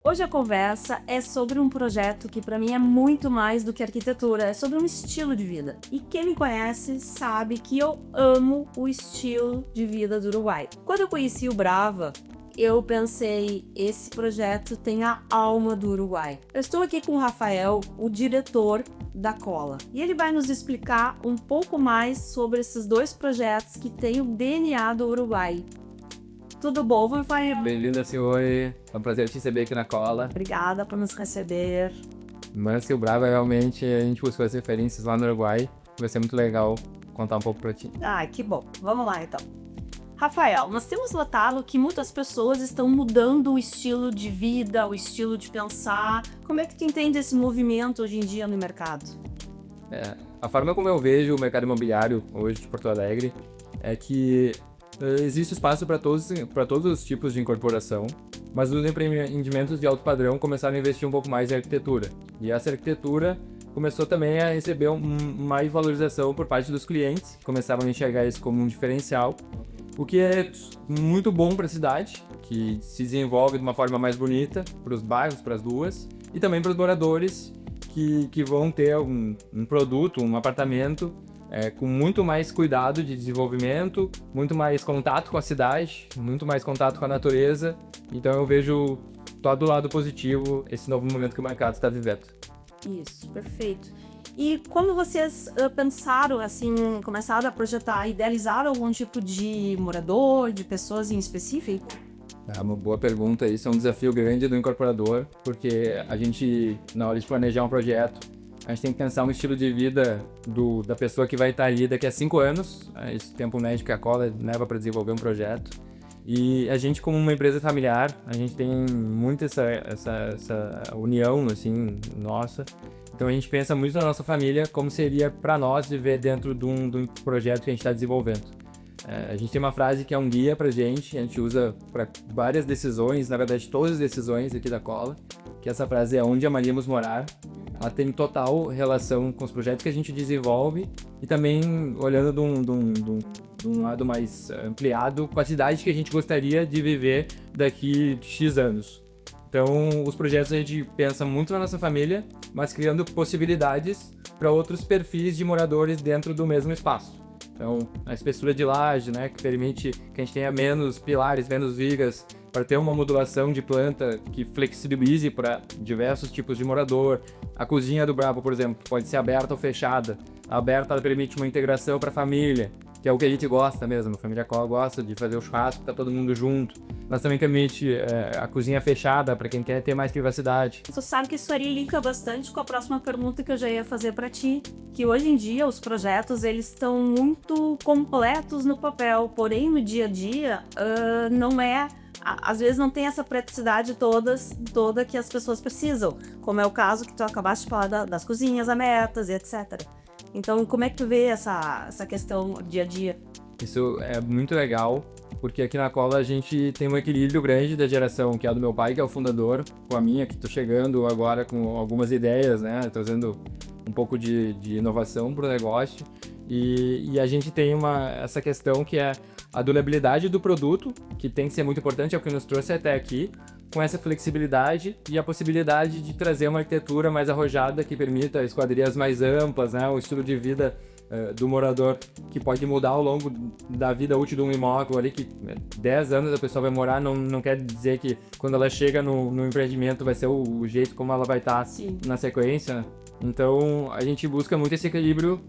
Hoje a conversa é sobre um projeto que para mim é muito mais do que arquitetura, é sobre um estilo de vida. E quem me conhece sabe que eu amo o estilo de vida do Uruguai. Quando eu conheci o Brava, eu pensei, esse projeto tem a alma do Uruguai. Eu estou aqui com o Rafael, o diretor da Cola, e ele vai nos explicar um pouco mais sobre esses dois projetos que têm o DNA do Uruguai. Tudo bom, Rafael? Bem-vindo, Oi. É um prazer te receber aqui na Cola. Obrigada por nos receber. Manso e o Brava, realmente, a gente buscou as referências lá no Uruguai. Vai ser muito legal contar um pouco pra ti. Ah, que bom. Vamos lá, então. Rafael, nós temos notado que muitas pessoas estão mudando o estilo de vida, o estilo de pensar. Como é que tu entende esse movimento hoje em dia no mercado? A forma como eu vejo o mercado imobiliário hoje de Porto Alegre é que existe espaço para todos os tipos de incorporação, mas os empreendimentos de alto padrão começaram a investir um pouco mais em arquitetura. E essa arquitetura começou também a receber mais valorização por parte dos clientes, que começavam a enxergar isso como um diferencial, o que é muito bom para a cidade, que se desenvolve de uma forma mais bonita para os bairros, para as ruas, e também para os moradores que vão ter um produto, um apartamento com muito mais cuidado de desenvolvimento, muito mais contato com a cidade, muito mais contato com a natureza. Então eu vejo todo o lado positivo esse novo momento que o mercado está vivendo. Isso, perfeito. E como vocês pensaram, assim, começaram a projetar, idealizaram algum tipo de morador, de pessoas em específico? É uma boa pergunta, isso é um desafio grande do incorporador, porque a gente, na hora de planejar um projeto, a gente tem que pensar um estilo de vida da pessoa que vai estar ali daqui a 5 anos, esse tempo médio que a Cola leva para desenvolver um projeto. E a gente, como uma empresa familiar, a gente tem muito essa união, assim, nossa. Então a gente pensa muito na nossa família, como seria para nós viver dentro de um projeto que a gente está desenvolvendo. A gente tem uma frase que é um guia pra gente, a gente usa para várias decisões, na verdade todas as decisões aqui da Cola, que essa frase é onde amaríamos morar. Ela tem total relação com os projetos que a gente desenvolve e também olhando de um lado mais ampliado com a cidade que a gente gostaria de viver daqui a X anos. Então, os projetos a gente pensa muito na nossa família, mas criando possibilidades para outros perfis de moradores dentro do mesmo espaço. Então, a espessura de laje, né, que permite que a gente tenha menos pilares, menos vigas, para ter uma modulação de planta que flexibilize para diversos tipos de morador. A cozinha do Bravo, por exemplo, pode ser aberta ou fechada. A aberta ela permite uma integração para a família, que é o que a gente gosta mesmo. A família Cola gosta de fazer o churrasco, tá todo mundo junto. Mas também permite a cozinha fechada para quem quer ter mais privacidade. Você sabe que isso aí linka bastante com a próxima pergunta que eu já ia fazer para ti, que hoje em dia os projetos eles estão muito completos no papel, porém no dia a dia não é, às vezes não tem essa praticidade toda que as pessoas precisam, como é o caso que tu acabaste de falar das cozinhas abertas e etc. Então, como é que tu vê essa questão dia a dia? Isso é muito legal, porque aqui na Cola a gente tem um equilíbrio grande da geração, que é a do meu pai, que é o fundador, com a minha, que estou chegando agora com algumas ideias, né, trazendo um pouco de inovação para o negócio. E a gente tem essa questão que é a durabilidade do produto, que tem que ser muito importante, é o que nos trouxe até aqui, com essa flexibilidade e a possibilidade de trazer uma arquitetura mais arrojada que permita esquadrias mais amplas, né, o estilo de vida do morador que pode mudar ao longo da vida útil de um imóvel ali, que 10 anos a pessoa vai morar, não quer dizer que quando ela chega no empreendimento vai ser o jeito como ela vai estar na sequência. Então a gente busca muito esse equilíbrio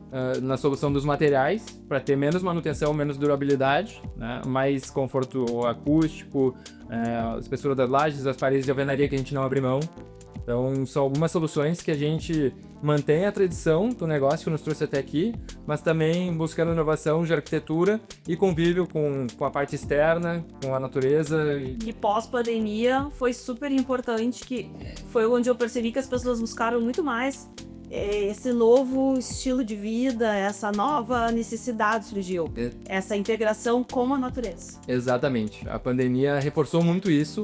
na solução dos materiais para ter menos manutenção, menos durabilidade, né? Mais conforto acústico, a espessura das lajes, as paredes de alvenaria que a gente não abre mão. Então são algumas soluções que a gente mantém a tradição do negócio que nos trouxe até aqui, mas também buscando inovação de arquitetura e convívio com a parte externa, com a natureza. E pós-pandemia foi super importante, que foi onde eu percebi que as pessoas buscaram muito mais esse novo estilo de vida, essa nova necessidade surgiu, essa integração com a natureza. Exatamente, a pandemia reforçou muito isso.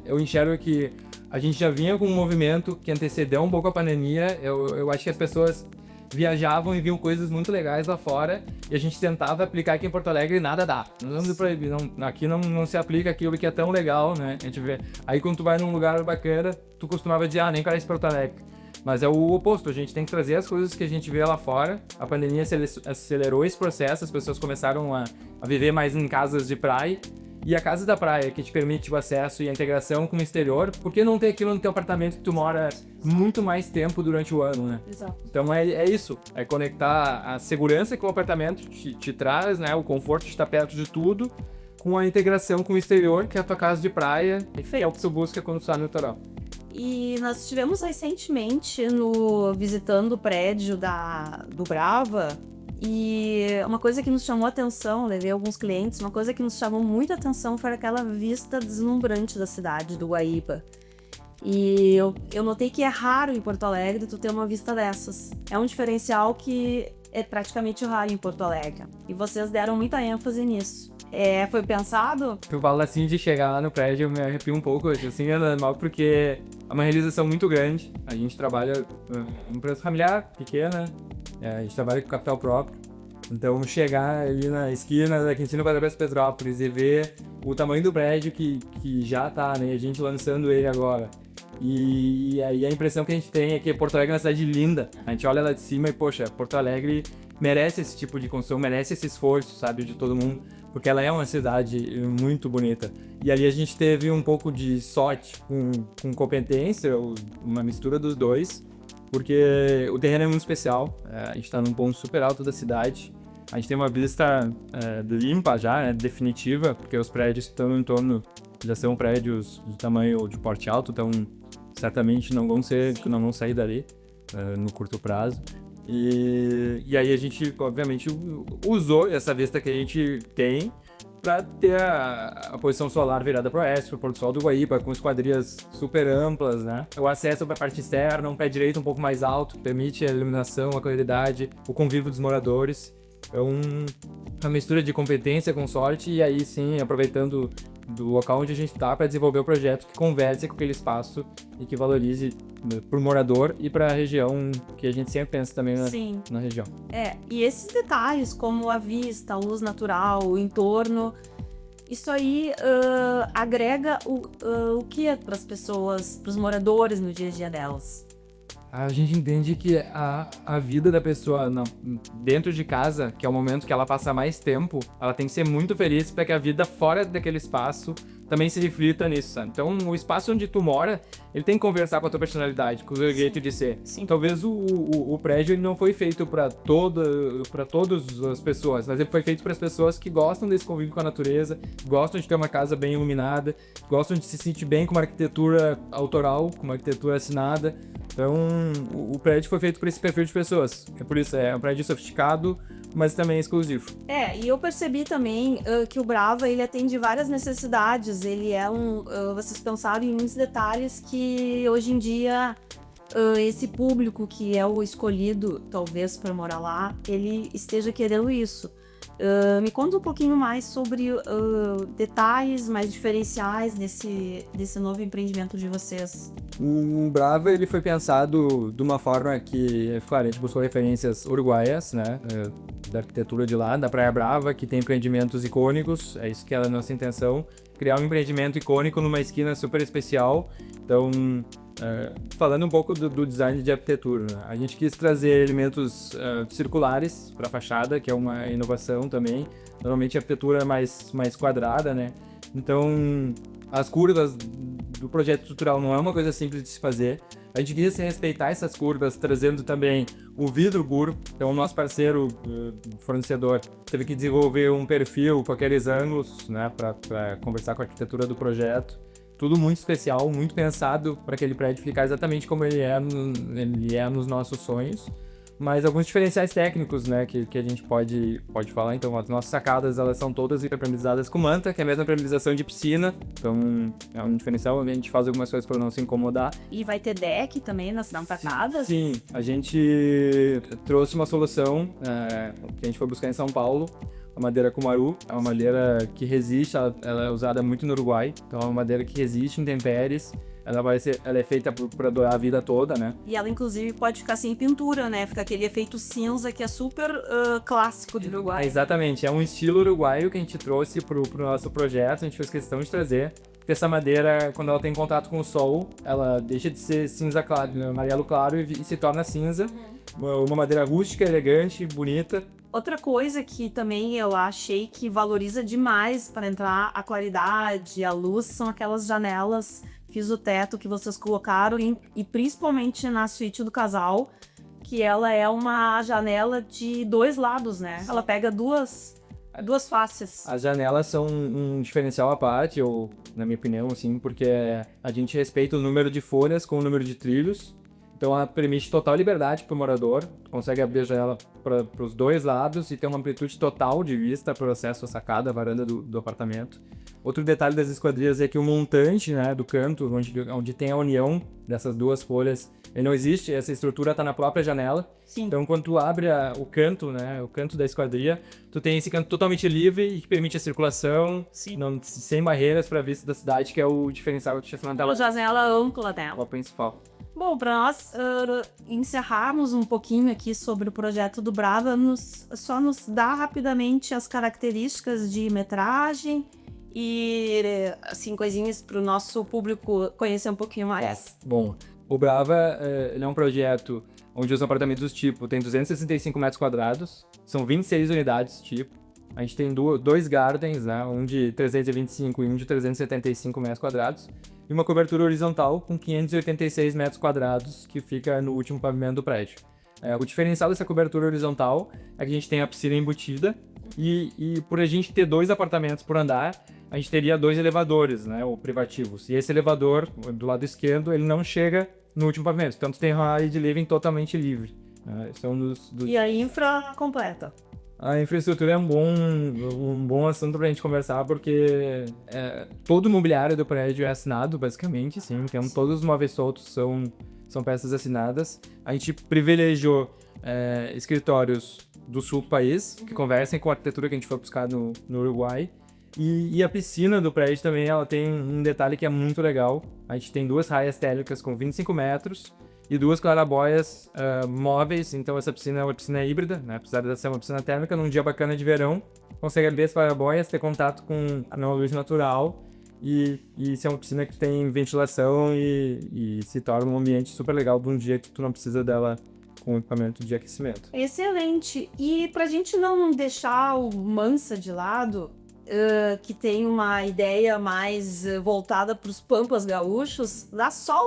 Eu enxergo que a gente já vinha com um movimento que antecedeu um pouco a pandemia. Eu acho que as pessoas viajavam e viam coisas muito legais lá fora, e a gente tentava aplicar aqui em Porto Alegre e nada dá. Não vamos proibir, aqui não se aplica aquilo que é tão legal, né? A gente vê. Aí quando tu vai num lugar bacana, tu costumava dizer, nem parece Porto Alegre. Mas é o oposto, a gente tem que trazer as coisas que a gente vê lá fora. A pandemia acelerou esse processo, as pessoas começaram a viver mais em casas de praia. E a casa da praia, que te permite o acesso e a integração com o exterior, por que não ter aquilo no teu apartamento que tu mora muito mais tempo durante o ano, né? Exato. Então é isso, é conectar a segurança que o apartamento te traz, né? O conforto de estar perto de tudo, com a integração com o exterior, que é a tua casa de praia, que é o que tu busca quando tu está no litoral. E nós estivemos recentemente visitando o prédio do Brava, e uma coisa que nos chamou a atenção, levei alguns clientes, uma coisa que nos chamou muita atenção foi aquela vista deslumbrante da cidade, do Guaíba. E eu notei que é raro em Porto Alegre tu ter uma vista dessas. É um diferencial que é praticamente raro em Porto Alegre. E vocês deram muita ênfase nisso. Foi pensado? Eu falo assim, de chegar lá no prédio, eu me arrepio um pouco, assim, é normal, porque é uma realização muito grande. A gente trabalha em uma empresa familiar, pequena, a gente trabalha com capital próprio. Então, chegar ali na esquina da Quintino Petrópolis e ver o tamanho do prédio que já tá, né? A gente lançando ele agora. E aí a impressão que a gente tem é que Porto Alegre é uma cidade linda. A gente olha lá de cima e, poxa, Porto Alegre merece esse tipo de construção, merece esse esforço, sabe, de todo mundo, porque ela é uma cidade muito bonita. E ali a gente teve um pouco de sorte com competência, uma mistura dos dois, porque o terreno é muito especial, a gente está num ponto super alto da cidade, a gente tem uma vista limpa já, né, definitiva, porque os prédios que estão em torno já são prédios de tamanho de porte alto, então certamente não vão sair dali no curto prazo. E aí a gente, obviamente, usou essa vista que a gente tem para ter a posição solar virada para o oeste, para o pôr do sol do Guaíba, com esquadrias super amplas, né? O acesso para a parte externa, um pé direito um pouco mais alto, que permite a iluminação, a claridade, o convívio dos moradores. É uma mistura de competência com sorte, e aí sim, aproveitando do local onde a gente está para desenvolver o projeto que converse com aquele espaço e que valorize para o morador e para a região, que a gente sempre pensa também na região. E esses detalhes, como a vista, a luz natural, o entorno, isso aí agrega o que para as pessoas, para os moradores no dia a dia delas? A gente entende que a vida da pessoa dentro de casa, que é o momento que ela passa mais tempo, ela tem que ser muito feliz para que a vida fora daquele espaço também se reflita nisso, sabe? Então, o espaço onde tu mora, ele tem que conversar com a tua personalidade, com o teu jeito de ser. Sim. Talvez o prédio ele não foi feito para todas as pessoas, mas ele foi feito para as pessoas que gostam desse convívio com a natureza, gostam de ter uma casa bem iluminada, gostam de se sentir bem com uma arquitetura autoral, com uma arquitetura assinada. Então, o prédio foi feito para esse perfil de pessoas. É por isso, é um prédio sofisticado, mas também exclusivo. E eu percebi também que o Brava, ele atende várias necessidades. Ele é vocês pensaram em muitos detalhes que hoje em dia esse público que é o escolhido, talvez, para morar lá, ele esteja querendo isso. Me conta um pouquinho mais sobre detalhes mais diferenciais desse novo empreendimento de vocês. O Brava, ele foi pensado de uma forma que, claro, a gente buscou referências uruguaias, né, da arquitetura de lá, da Praia Brava, que tem empreendimentos icônicos, é isso que é a nossa intenção, criar um empreendimento icônico numa esquina super especial. Então, falando um pouco do design de arquitetura, né? A gente quis trazer elementos circulares para a fachada, que é uma inovação também. Normalmente a arquitetura é mais quadrada, né? Então, as curvas do projeto estrutural não é uma coisa simples de se fazer. A gente quis respeitar essas curvas, trazendo também o vidro GUR. Então, o nosso parceiro fornecedor teve que desenvolver um perfil com aqueles ângulos, né, para conversar com a arquitetura do projeto. Tudo muito especial, muito pensado para aquele prédio ficar exatamente como ele é nos nossos sonhos. Mas alguns diferenciais técnicos, né, que a gente pode falar. Então, as nossas sacadas, elas são todas impermeabilizadas com manta, que é a mesma impermeabilização de piscina. Então, é um diferencial. A gente faz algumas coisas para não se incomodar. E vai ter deck também nas fachadas? Sim, a gente trouxe uma solução que a gente foi buscar em São Paulo. A madeira Cumaru é uma madeira que resiste, ela é usada muito no Uruguai. Então, é uma madeira que resiste em intempéries. ela é feita pra durar a vida toda, né? E ela, inclusive, pode ficar sem pintura, né? Fica aquele efeito cinza que é super clássico do Uruguai. Exatamente, é um estilo uruguaio que a gente trouxe pro nosso projeto, a gente fez questão de trazer. Porque essa madeira, quando ela tem contato com o sol, ela deixa de ser cinza claro, né, amarelo claro e se torna cinza. Uma madeira rústica, elegante, bonita. Outra coisa que também eu achei que valoriza demais para entrar a claridade, a luz, são aquelas janelas piso-teto que vocês colocaram, e principalmente na suíte do casal, que ela é uma janela de 2 lados, né? Ela pega duas faces. As janelas são um diferencial à parte, ou na minha opinião, assim, porque a gente respeita o número de folhas com o número de trilhos. Então ela permite total liberdade para o morador, consegue abrir a janela para os 2 lados e ter uma amplitude total de vista para o acesso à sacada, à varanda do apartamento. Outro detalhe das esquadrias é que o montante, né, do canto, onde tem a união dessas 2 folhas, ele não existe, essa estrutura está na própria janela. Sim. Então quando tu abre o canto, né, o canto da esquadria, tu tem esse canto totalmente livre e que permite a circulação, sem barreiras para a vista da cidade, que é o diferencial que a Uma janela ampla dela. a principal. Bom, para nós encerrarmos um pouquinho aqui sobre o projeto do Brava, só nos dá rapidamente as características de metragem e, assim, coisinhas para o nosso público conhecer um pouquinho mais. Bom, o Brava ele é um projeto onde os apartamentos tipo tem 265 metros quadrados, são 26 unidades tipo. A gente tem 2 gardens, né, um de 325 e um de 375 metros quadrados, e uma cobertura horizontal com 586 metros quadrados, que fica no último pavimento do prédio. O diferencial dessa cobertura horizontal é que a gente tem a piscina embutida, e por a gente ter 2 apartamentos por andar, a gente teria 2 elevadores, né, ou privativos. E esse elevador, do lado esquerdo, ele não chega no último pavimento, então tu tem uma área de living totalmente livre. E a infra completa. A infraestrutura é um bom assunto pra gente conversar, porque todo o imobiliário do prédio é assinado, basicamente, sim. Então, todos os móveis soltos são peças assinadas. A gente privilegiou escritórios do sul do país, que conversem com a arquitetura que a gente foi buscar no Uruguai. E a piscina do prédio também, ela tem um detalhe que é muito legal. A gente tem 2 raias térmicas com 25 metros, e 2 clarabóias móveis, então essa piscina é uma piscina híbrida, né? Apesar de ser uma piscina térmica, num dia bacana de verão, consegue abrir as clarabóias, ter contato com a luz natural e ser uma piscina que tem ventilação e se torna um ambiente super legal de um dia que tu não precisa dela com equipamento de aquecimento. Excelente! E pra gente não deixar o Mansa de lado, que tem uma ideia mais voltada para os pampas gaúchos, dá só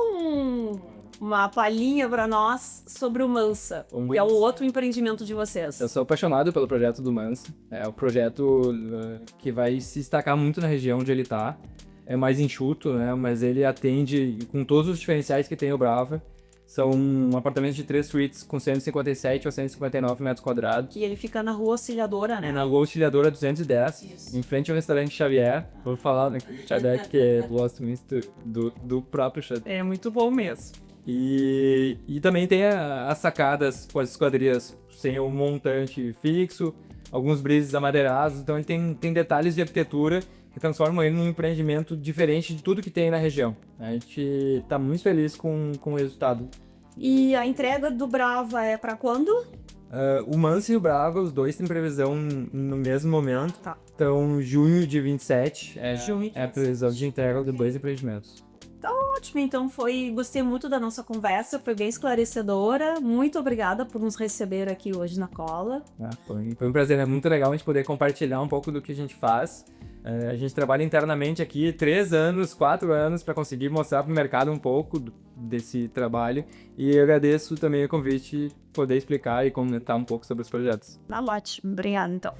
uma palhinha para nós sobre o Mansa, que é o outro empreendimento de vocês. Eu sou apaixonado pelo projeto do Mansa. É um projeto que vai se destacar muito na região onde ele está. É mais enxuto, né? Mas ele atende com todos os diferenciais que tem o Brava. São apartamentos de 3 suítes com 157 ou 159 metros quadrados. E ele fica na Rua Auxiliadora, né? Na Rua Auxiliadora 210, isso. Em frente ao restaurante Xavier. Vou falar do Xavier, que eu gosto muito do próprio Xavier. É muito bom mesmo. E também tem as sacadas com as esquadrias sem o montante fixo, alguns brises amadeirados, então ele tem detalhes de arquitetura que transformam ele num empreendimento diferente de tudo que tem na região. A gente está muito feliz com o resultado. E a entrega do Brava é para quando? O Mansa e o Brava, os 2 têm previsão no mesmo momento. Tá. Então, junho de 27 junho de é a previsão de entrega de 2 empreendimentos. Ótimo, então gostei muito da nossa conversa, foi bem esclarecedora. Muito obrigada por nos receber aqui hoje na Cola. Foi um prazer, é muito legal a gente poder compartilhar um pouco do que a gente faz. A gente trabalha internamente aqui 3 anos, 4 anos para conseguir mostrar para o mercado um pouco desse trabalho. E eu agradeço também o convite, poder explicar e comentar um pouco sobre os projetos. Tá ótimo, obrigada então.